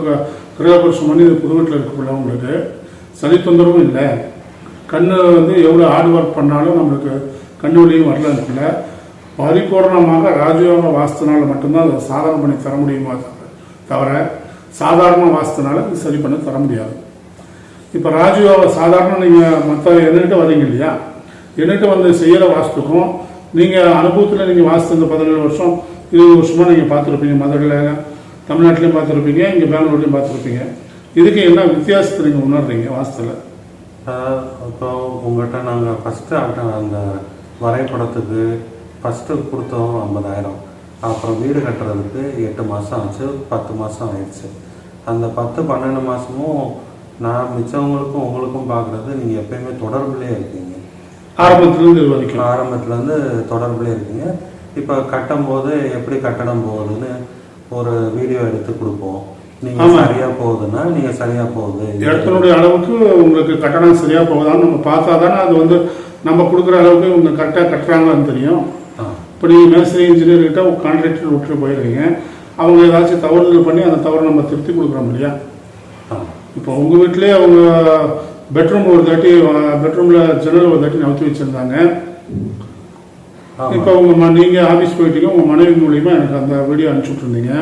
கிரகப்பிரவேசம் பண்ணி புது வீட்டில் இருக்கக்குள்ள உங்களுக்கு சளி தொந்தரவும் இல்லை, கண் வந்து எவ்வளோ ஹார்ட் ஒர்க் பண்ணாலும் நம்மளுக்கு கண் வலியும் வரல இருக்குல்ல. பரிபூர்ணமாக ராஜயோக வாஸ்துனால மட்டும்தான் அதை சாதாரண பண்ணி தர முடியுமா தவிர சாதாரண வாஸ்துனால இது சரி பண்ணி தர முடியாது. இப்போ ராஜயோக சாதாரண நீங்கள் மற்ற என்கிட்ட வரீங்க இல்லையா, என்கிட்ட வந்து செய்கிற வாஸ்துக்கும் நீங்கள் அனுபவத்தில் நீங்கள் வாஸ்து இந்த 17 வருஷம் 20 வருஷமாக நீங்கள் பார்த்துருப்பீங்க. மதுரையில் தமிழ்நாட்டிலையும் பார்த்துருப்பீங்க, இங்கே பெங்களூர்லையும் பார்த்துருப்பீங்க. இதுக்கு என்ன வித்தியாசத்தை நீங்கள் உணர்றீங்க வாஸ்துவில்? இப்போ உங்கள்கிட்ட நாங்கள் ஃபஸ்ட்டு அந்த வரைபடத்துக்கு ஃபஸ்ட்டு கொடுத்தோம் 50,000. அப்புறம் வீடு கட்டுறதுக்கு 8 மாதம் ஆச்சு, 10 மாதம் ஆயிடுச்சு. அந்த 10-12 மாதமும் நான் மிச்சவங்களுக்கும் உங்களுக்கும் பார்க்குறது நீங்கள் எப்பயுமே தொடர்புலேயே இருக்கீங்க. ஆரம்பத்துலேருந்து தொடர்புலேயே இருக்கீங்க. இப்போ கட்டும்போது எப்படி கட்டடம் போகுதுன்னு ஒரு வீடியோ எடுத்து கொடுப்போம். நீங்கள் சரியாக போகுதுன்னா நீங்கள் சரியாக போகுது. இடத்தினுடைய அளவுக்கு உங்களுக்கு கட்டணம் சரியாக போகுதான்னு நம்ம பார்த்தா தானே அது வந்து நம்ம கொடுக்குற அளவுக்கு இவங்க கரெக்டாக கட்டுறாங்கன்னு தெரியும். இப்போ நீங்கள் மேஸ்திரி இன்ஜினியர்கிட்ட கான்ட்ராக்டர் விட்டுட்டு போயிடுறீங்க, அவங்க ஏதாச்சும் தவறுதல் பண்ணி அந்த தவறை நம்ம திருத்தி கொடுக்குறோம் இல்லையா? இப்போ உங்கள் வீட்டிலே அவங்க பெட்ரூம் ஒரு தாட்டி, பெட்ரூமில் ஜன்னல் ஒரு தாட்டி நவுத்தி வச்சுருந்தாங்க. இப்போ நீங்கள் ஆஃபீஸ் போயிட்டீங்க, உங்கள் மனைவி மூலிமா எனக்கு அந்த வீடியோ அனுப்பிச்சுட்ருந்தீங்க.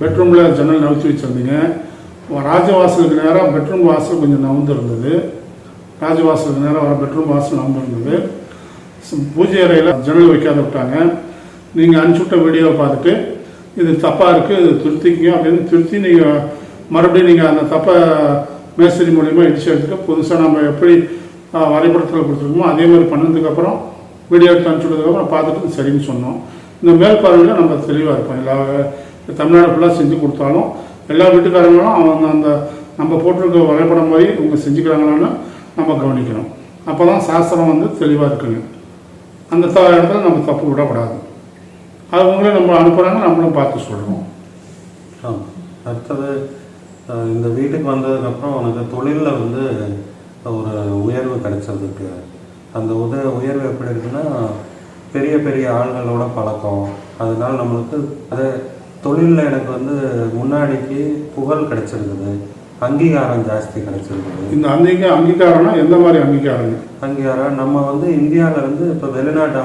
பெட்ரூமில் ஜன்னல் நவுத்தி வச்சுருந்தீங்க. ராஜவாசலுக்கு நேராக பெட்ரூம் வாசல் கொஞ்சம் நவுந்துருந்தது. ராஜவாசலுக்கு நேராக வர பெட்ரூம் வாசல் நவுந்துருந்தது. பூஜை அறையில் ஜன்னல் வைக்காத விட்டாங்க. நீங்கள் அனுப்பிச்சுட்ட வீடியோவை பார்த்துட்டு இது தப்பாக இருக்குது, இது திருத்திக்கிங்க அப்படின்னு திருத்தி நீங்கள் மறுபடியும் நீங்கள் அந்த தப்பை மேஸ்திரி மூலிமா இடிச்சு எடுத்துட்டு புதுசாக நம்ம எப்படி வரைபடத்தில் கொடுத்துருக்கோமோ அதே மாதிரி பண்ணதுக்கப்புறம் வீடியோ எடுத்து அனுப்பிச்சுட்டதுக்கப்புறம் பார்த்துட்டு சரின்னு சொன்னோம். இந்த மேல் பார்வையில் நம்ம தெளிவாக இருப்போம். எல்லா தமிழ்நாடு ஃபுல்லாக செஞ்சு கொடுத்தாலும் எல்லா வீட்டுக்காரங்களும் அவங்க அந்த நம்ம போட்டிருக்க வரைபடம் மாதிரி இவங்க செஞ்சுக்கிறாங்களான்னு நம்ம கவனிக்கணும். அப்போ தான் சாஸ்திரம் வந்து தெளிவாக இருக்குங்க. அந்த இடத்துல நம்ம தப்பு விடக்கூடாது. அது உங்களே நம்ம அனுப்புகிறாங்க, நம்மளும் பார்த்து சொல்கிறோம். அடுத்தது இந்த வீட்டுக்கு வந்ததுக்கப்புறம் உனக்கு தொழிலில் வந்து ஒரு உயர்வு கிடைச்சதுக்கு அந்த உயர்வு எப்படி இருக்குன்னா, பெரிய பெரிய ஆள்களோட பழக்கம். அதனால நம்மளுக்கு அது தொழிலில் எனக்கு வந்து முன்னாடிக்கு புகழ் கிடைச்சிருக்குது, அங்கீகாரம் ஜாஸ்தி கிடைச்சிருக்குது. இந்த அங்கீகாரம்னா எந்த மாதிரி அங்கீகாரம்? நம்ம வந்து இந்தியாவிலேருந்து இப்போ வெளிநாட்டு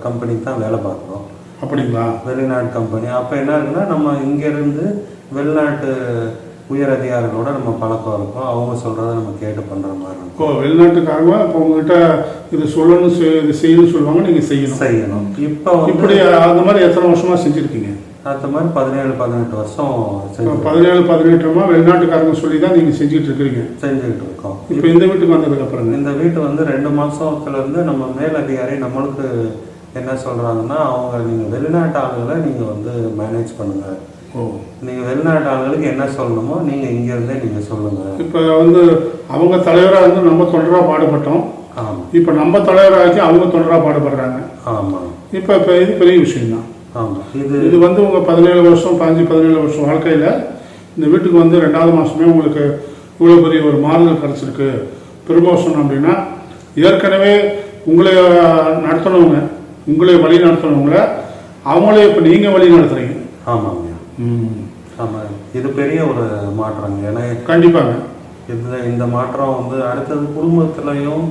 கம்பெனிக்கு தான் வேலை பார்க்குறோம். அப்படிங்களா? வெளிநாட்டு கம்பெனி. அப்போ என்ன இருக்குன்னா, நம்ம இங்கேருந்து வெளிநாட்டு உயர் அதிகாரிகளோட நம்ம பழக்கம் இருக்கும். அவங்க சொல்கிறத நம்ம கேட்டு பண்ணுற மாதிரி இருக்கும். இப்போ வெளிநாட்டுக்காரங்க இப்போ உங்ககிட்ட இது சொல்லணும், இது செய்யணும்னு சொல்லுவாங்க, நீங்கள் செய்யணும். இப்போ இப்படி அந்த மாதிரி எத்தனை வருஷமாக செஞ்சுருக்கீங்க? அந்த மாதிரி 17-18 வருஷம் 17-18 வெளிநாட்டுக்காரங்க சொல்லி தான் நீங்கள் செஞ்சுட்டு இருக்கோம். இப்போ இந்த வீட்டுக்கு வந்ததுக்கப்புறம் இந்த வீட்டு வந்து 2 மாதத்துலேருந்து நம்ம மேல் அதிகாரி நம்மளுக்கு என்ன சொல்கிறாங்கன்னா, அவங்க நீங்கள் வெளிநாட்டு ஆளுகளை நீங்கள் வந்து மேனேஜ் பண்ணுங்கள். நீங்கள் வெளிநாட்டு ஆளுங்களுக்கு என்ன சொல்லணுமோ நீங்கள் இங்கேருந்தே நீங்கள் சொல்லுங்கள். இப்போ வந்து அவங்க தலைவராக இருந்து நம்ம தொண்டராக பாடுபட்டோம். ஆமாம். இப்போ நம்ம தலைவராகி அவங்க தொண்டராக பாடுபடுறாங்க. ஆமாம். இப்போ இது பெரிய விஷயம்தான். ஆமாம். இது வந்து உங்கள் 17 வருஷம் 17 வருஷம் வாழ்க்கையில் இந்த வீட்டுக்கு வந்து 2வது மாதமே உங்களுக்கு இவ்வளோ பெரிய ஒரு மாறுதல் கிடச்சிருக்கு, ப்ரமோஷன் அப்படின்னா, ஏற்கனவே உங்களை நடத்தினவங்க, உங்களை வழி நடத்தினவங்கள அவங்களே இப்போ நீங்கள் வழி நடத்துகிறீங்க. ஆமாங்க. ஆமாம். இது பெரிய ஒரு மாற்றங்க. ஏன்னா கண்டிப்பாங்க இந்த மாற்றம் வந்து அடுத்தது குடும்பத்துலையும்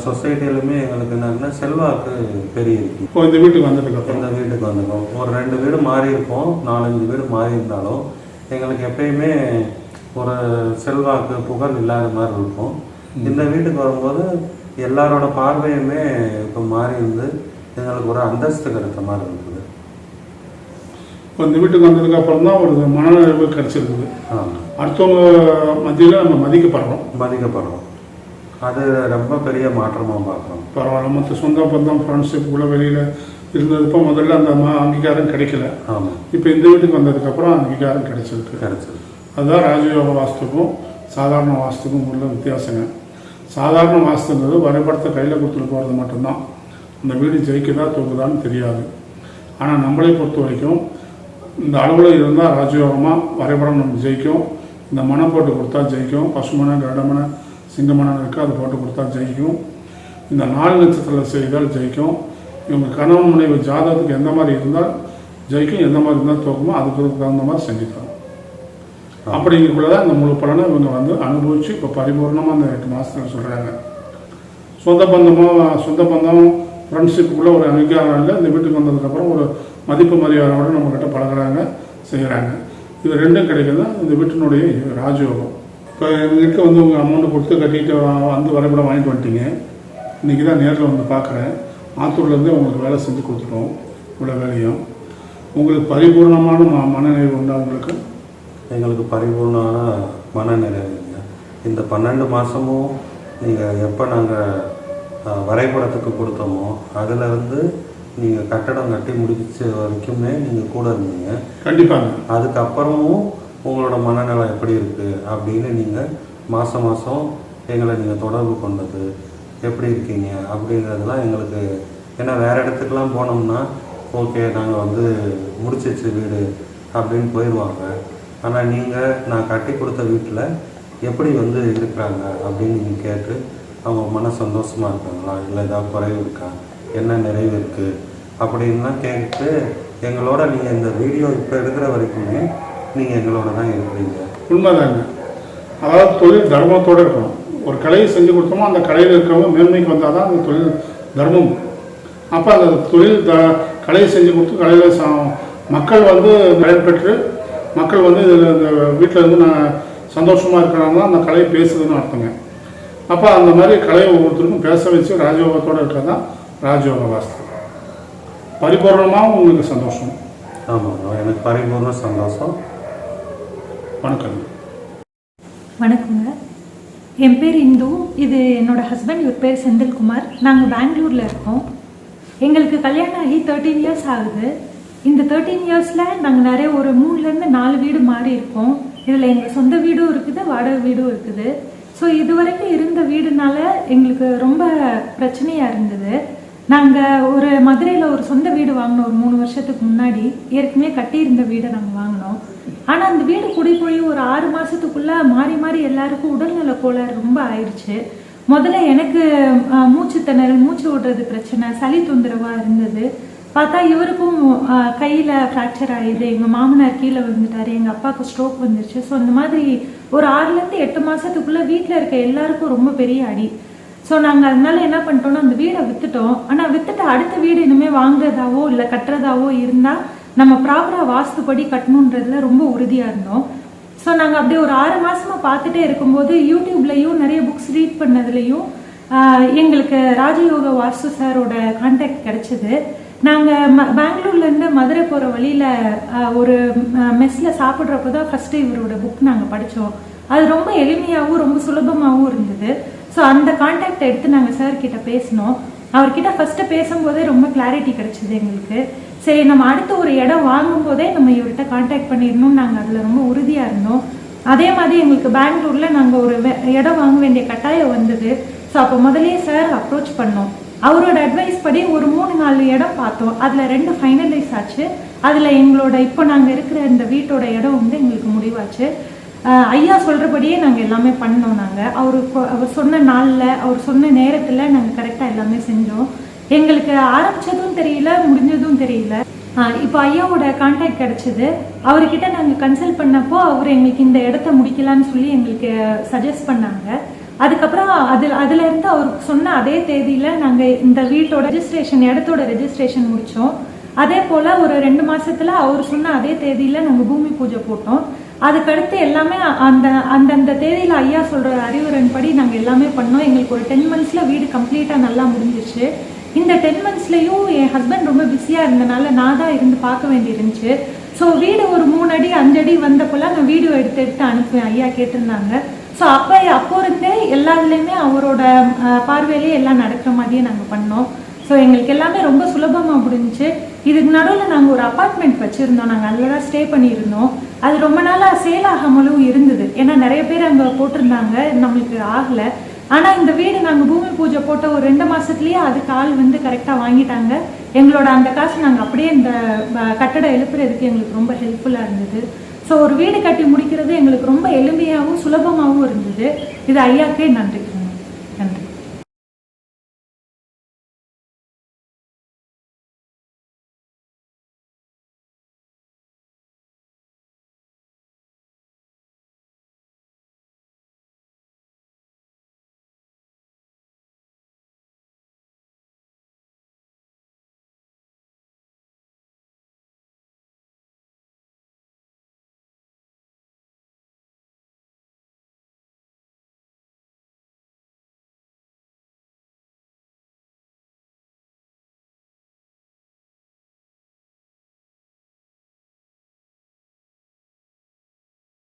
சொசைட்டிலுமே எங்களுக்கு என்னன்னா செல்வாக்கு பெரிய இருக்கு. இப்போ இந்த வீட்டுக்கு வந்திருக்கோம். ஒரு 2 வீடு மாறி இருப்போம், 4-5 வீடு மாறி இருந்தாலும் எங்களுக்கு எப்பயுமே ஒரு செல்வாக்கு புகழ் இல்லாத மாதிரி இருக்கும். இந்த வீட்டுக்கு வரும்போது எல்லாரோட பார்வையுமே இப்போ மாறி இருந்து எங்களுக்கு ஒரு அந்தஸ்து கிடைத்த மாதிரி இருக்குது. இப்போ இந்த வீட்டுக்கு வந்ததுக்கு அப்புறம் தான் ஒரு மனநிறைவு கிடைச்சிருக்குது. அடுத்தவங்க மத்தியில் நம்ம மதிக்கப்படுறோம். அது ரொம்ப பெரிய மாற்றமாக பார்க்குறோம். பரவாயில்ல. மற்ற சொந்த பந்தம் ஃப்ரெண்ட்ஷிப் கூட வெளியில் இருந்ததுப்போ முதல்ல அந்த அங்கீகாரம் கிடைக்கல. ஆமாம். இப்போ இந்த வீட்டுக்கு வந்ததுக்கப்புறம் அங்கீகாரம் கிடைச்சிருக்கு. அதுதான் ராஜயோக வாஸ்துக்கும் சாதாரண வாஸ்துக்கும் உள்ள வித்தியாசங்க. சாதாரண வாஸ்துங்கிறது வரைபடத்தை கையில் கொடுத்துட்டு போகிறது மட்டும்தான். அந்த வீடு ஜெயிக்குதா தூக்குதான்னு தெரியாது. ஆனால் நம்மளை பொறுத்த வரைக்கும் இந்த அளவில் இருந்தால் ராஜயோகமாக வரைபடம் நம்ம ஜெயிக்கும். இந்த மனம் போட்டு கொடுத்தா ஜெயிக்கும். பசுமனை, கடமனை, சிங்கமனம் இருக்குது, அது போட்டு கொடுத்தா ஜெயிக்கும். இந்த 4 நட்சத்திரத்தில் செய்தால் ஜெயிக்கும். இவங்க கணவன் மனைவி ஜாதகத்துக்கு எந்த மாதிரி இருந்தால் ஜெயிக்கும், எந்த மாதிரி இருந்தால் தோக்குமோ அதுக்கு தகுந்த மாதிரி செஞ்சுக்கலாம். அப்படிங்கிறக்குள்ளதான் இந்த முழு பலனை இவங்க வந்து அனுபவித்து இப்போ பரிபூர்ணமாக அந்த 8 மாதத்தில் சொல்கிறாங்க. சொந்த பந்தம் ஃப்ரெண்ட்ஷிப்புக்குள்ளே ஒரு அங்கீகாரம் இல்லை. இந்த வீட்டுக்கு வந்ததுக்கப்புறம் ஒரு மதிப்பு மரியாதையோடு நம்மக்கிட்ட பழகிறாங்க, செய்கிறாங்க. இது 2ம் கிடைக்கிறது இந்த வீட்டினுடைய ராஜயோகம். இப்போ எங்ககிட்ட வந்து உங்கள் அமௌண்ட்டு கொடுத்து கட்டிட்டு வந்து வரைபடம் வாங்கிட்டு வந்துட்டீங்க. இன்றைக்கி தான் நேரில் வந்து பார்க்குறேன். ஆத்தூர்லேருந்தே உங்களுக்கு வேலை செஞ்சு கொடுத்துட்டோம். இவ்வளோ வேலையும் உங்களுக்கு பரிபூர்ணமான மனநிறைவு உண்டா? எங்களுக்கு பரிபூர்ணமான மனநிறைவுங்க. இந்த 12 மாதமும் நீங்கள் எப்போ நாங்கள் வரைபடத்துக்கு கொடுத்தோமோ அதிலிருந்து நீங்கள் கட்டடம் கட்டி முடிச்ச வரைக்குமே நீங்கள் கூட இருந்தீங்க. கண்டிப்பாங்க. அதுக்கப்புறமும் உங்களோட மனநிலை எப்படி இருக்குது அப்படின்னு நீங்கள் மாதம் எங்களை நீங்கள் தொடர்பு கொண்டது, எப்படி இருக்கீங்க அப்படிங்கிறதுலாம் எங்களுக்கு. ஏன்னா வேறு இடத்துக்குலாம் போனோம்னா ஓகே நாங்கள் வந்து முடிச்சிச்சு வீடு அப்படின்னு போயிடுவாங்க. ஆனால் நீங்கள் நான் கட்டி கொடுத்த வீட்டில் எப்படி வந்து இருக்கிறாங்க அப்படின்னு நீங்கள் கேட்டு அவங்க மன சந்தோஷமாக இருக்காங்களா, இல்லை ஏதாவது குறைவு இருக்கா, என்ன நிறைவு இருக்குது அப்படின்லாம் கேட்டு எங்களோட நீங்கள் இந்த வீடியோ இப்போ எடுக்கிற வரைக்குமே நீங்கள் எங்களோட தான் இருக்கிறீங்க. உண்மைதாங்க. அதாவது தொழில் தர்மத்தோடு இருக்கணும். ஒரு கலையை செஞ்சு கொடுத்தோமோ அந்த கலையில் இருக்கிறவங்க மேன்மைக்கு வந்தால் தான் அந்த தொழில் தர்மம். அப்போ அந்த தொழில் கலையை செஞ்சு கொடுத்து கலையில் மக்கள் வந்து பயன்பெற்று மக்கள் வந்து இந்த வீட்டில் இருந்து நான் சந்தோஷமாக இருக்கிறாங்கன்னா அந்த கலை பேசுதுன்னு அர்த்தங்க. அப்போ அந்த மாதிரி கலையை ஒவ்வொருத்தருக்கும் பேச வச்சு ராஜயோகத்தோடு இருக்கிறது தான் ராஜயோக வாஸ்து. பரிபூர்ணமாகவும் உங்களுக்கு சந்தோஷம். ஆமாம், எனக்கு பரிபூர்ண சந்தோஷம். வணக்கம். வணக்கங்க. என் பேர் இந்து, இது என்னோடய ஹஸ்பண்ட், இவர் பேர் செந்தில்குமார். நாங்கள் பெங்களூரில் இருக்கோம். எங்களுக்கு கல்யாணம் ஆகி 13 இயர்ஸ் ஆகுது. இந்த 13 இயர்ஸில் நாங்கள் நிறைய ஒரு 3லேருந்து 4 வீடு மாறி இருக்கோம். இதில் எங்கள் சொந்த வீடும் இருக்குது, வாடகை வீடும் இருக்குது. ஸோ இது வரைக்கும் இருந்த வீடுனால எங்களுக்கு ரொம்ப பிரச்சனையாக இருந்தது. நாங்கள் ஒரு மதுரையில் ஒரு சொந்த வீடு வாங்கினோம் ஒரு 3 வருஷத்துக்கு முன்னாடி. ஏற்கனவே கட்டியிருந்த வீடை நாங்கள் வாங்கினோம். ஆனால் அந்த வீடு குடி போய் ஒரு 6 மாதத்துக்குள்ளே மாறி மாறி எல்லாருக்கும் உடல்நல கோளாறு ரொம்ப ஆயிடுச்சு. முதல்ல எனக்கு மூச்சு திணறல், மூச்சு விடுறது பிரச்சனை, சளி தொந்தரவாக இருந்தது. பார்த்தா இவருக்கும் கையில் ஃப்ராக்சர் ஆகிடுது. எங்கள் மாமனார் கீழே விழுந்துட்டார், எங்கள் அப்பாவுக்கு ஸ்ட்ரோக் வந்துருச்சு. ஸோ இந்த மாதிரி ஒரு 6லேருந்து 8 மாதத்துக்குள்ளே வீட்டில் இருக்க எல்லாருக்கும் ரொம்ப பெரிய அடி. ஸோ நாங்கள் அதனால என்ன பண்ணிட்டோம்னா அந்த வீடை விற்றுட்டோம். ஆனால் விற்றுட்டு அடுத்த வீடு இனிமேல் வாங்குறதாவோ இல்லை கட்டுறதாவோ இருந்தால் நம்ம ப்ராப்பராக வாஸ்துப்படி கட்டணுன்றதுல ரொம்ப உறுதியாக இருந்தோம். ஸோ நாங்கள் அப்படியே ஒரு 6 மாதமாக பார்த்துட்டே இருக்கும்போது யூடியூப்லேயும் நிறைய புக்ஸ் ரீட் பண்ணதுலேயும் எங்களுக்கு ராஜயோக வாஸ்து சாரோட கான்டாக்ட் கிடச்சிது. நாங்கள் பெங்களூர்லேருந்து மதுரை போகிற வழியில் ஒரு மெஸ்ஸில் சாப்பிட்றப்போ தான் ஃபஸ்ட்டு இவரோட புக் நாங்கள் படித்தோம். அது ரொம்ப எளிமையாகவும் ரொம்ப சுலபமாகவும் இருந்தது. ஸோ அந்த கான்டாக்டை எடுத்து நாங்கள் சார்கிட்ட பேசினோம். அவர்கிட்ட ஃபஸ்ட்டு பேசும்போதே ரொம்ப கிளாரிட்டி கிடச்சிது எங்களுக்கு. சரி, நம்ம அடுத்த ஒரு இடம் வாங்கும் போதே நம்ம இவர்கிட்ட கான்டாக்ட் பண்ணிடணும்னு நாங்கள் அதில் ரொம்ப உறுதியாக இருந்தோம். அதே மாதிரி எங்களுக்கு பெங்களூரில் நாங்கள் ஒரு இடம் வாங்க வேண்டிய கட்டாயம் வந்தது. ஸோ அப்போ முதலே சார் அப்ரோச் பண்ணோம். அவரோட அட்வைஸ் படி ஒரு 3-4 இடம் பார்த்தோம். அதில் 2 ஃபைனலைஸ் ஆச்சு. அதில் எங்களோட இப்போ நாங்கள் இருக்கிற இந்த வீட்டோட இடம் வந்து எங்களுக்கு முடிவாச்சு. ஐயா சொல்கிறபடியே நாங்கள் எல்லாமே பண்ணோம். நாங்கள் அவர் சொன்ன நாளில், அவர் சொன்ன நேரத்தில் நாங்கள் கரெக்டாக எல்லாமே செஞ்சோம். எங்களுக்கு ஆரம்பித்ததும் தெரியல, முடிஞ்சதும் தெரியல. இப்போ ஐயாவோட கான்டாக்ட் கிடச்சிது. அவர்கிட்ட நாங்கள் கன்சல்ட் பண்ணப்போ அவர் எங்களுக்கு இந்த இடத்த முடிக்கலான்னு சொல்லி எங்களுக்கு சஜஸ்ட் பண்ணாங்க. அதுக்கப்புறம் அதுலேருந்து அவர் சொன்ன அதே தேதியில் நாங்கள் இந்த வீட்டோட இடத்தோட ரெஜிஸ்ட்ரேஷன் முடித்தோம். அதே போல் ஒரு 2 மாதத்தில் அவர் சொன்ன அதே தேதியில் நாங்கள் பூமி பூஜை போட்டோம். அதுக்கடுத்து எல்லாமே அந்தந்த தேதியில் ஐயா சொல்கிற அறிவுரைப்படி நாங்கள் எல்லாமே பண்ணோம். எங்களுக்கு ஒரு 10 மந்த்ஸில் வீடு கம்ப்ளீட்டாக நல்லா முடிஞ்சிச்சு. இந்த 10 மந்த்ஸ்லேயும் என் ஹஸ்பண்ட் ரொம்ப பிஸியாக இருந்தனால நான் தான் இருந்து பார்க்க வேண்டியிருந்துச்சு. ஸோ வீடு ஒரு 3 அடி 5 அடி வந்தப்போலாம் நான் வீடியோ எடுத்து அனுப்புவேன். ஐயா கேட்டிருந்தாங்க. ஸோ அப்போ இருந்தே எல்லாத்துலேயுமே அவரோட பார்வையிலேயே எல்லாம் நடக்கிற மாதிரியே நாங்கள் பண்ணோம். ஸோ எங்களுக்கு எல்லாமே ரொம்ப சுலபமாக முடிஞ்சிச்சு. இதுக்கு நடுவில் நாங்கள் ஒரு அப்பார்ட்மெண்ட் வச்சுருந்தோம். நாங்கள் அதில் தான் ஸ்டே பண்ணியிருந்தோம். அது ரொம்ப நாளாக சேல் ஆகாமலும் இருந்தது. ஏன்னா நிறைய பேர் அங்கே போட்டிருந்தாங்க, நம்மளுக்கு ஆகலை. ஆனால் இந்த வீடு நாங்கள் பூமி பூஜை போட்ட ஒரு 2 மாதத்துலேயே அதுக்கு ஆள் வந்து கரெக்டாக வாங்கிட்டாங்க. எங்களோட அந்த காசு நாங்கள் அப்படியே இந்த கட்டடம் எழுப்புறதுக்கு எங்களுக்கு ரொம்ப ஹெல்ப்ஃபுல்லாக இருந்தது. ஸோ ஒரு வீடு கட்டி முடிக்கிறது எங்களுக்கு ரொம்ப எளிமையாகவும் சுலபமாகவும் இருந்தது. இது ஐயாக்கே நன்றி.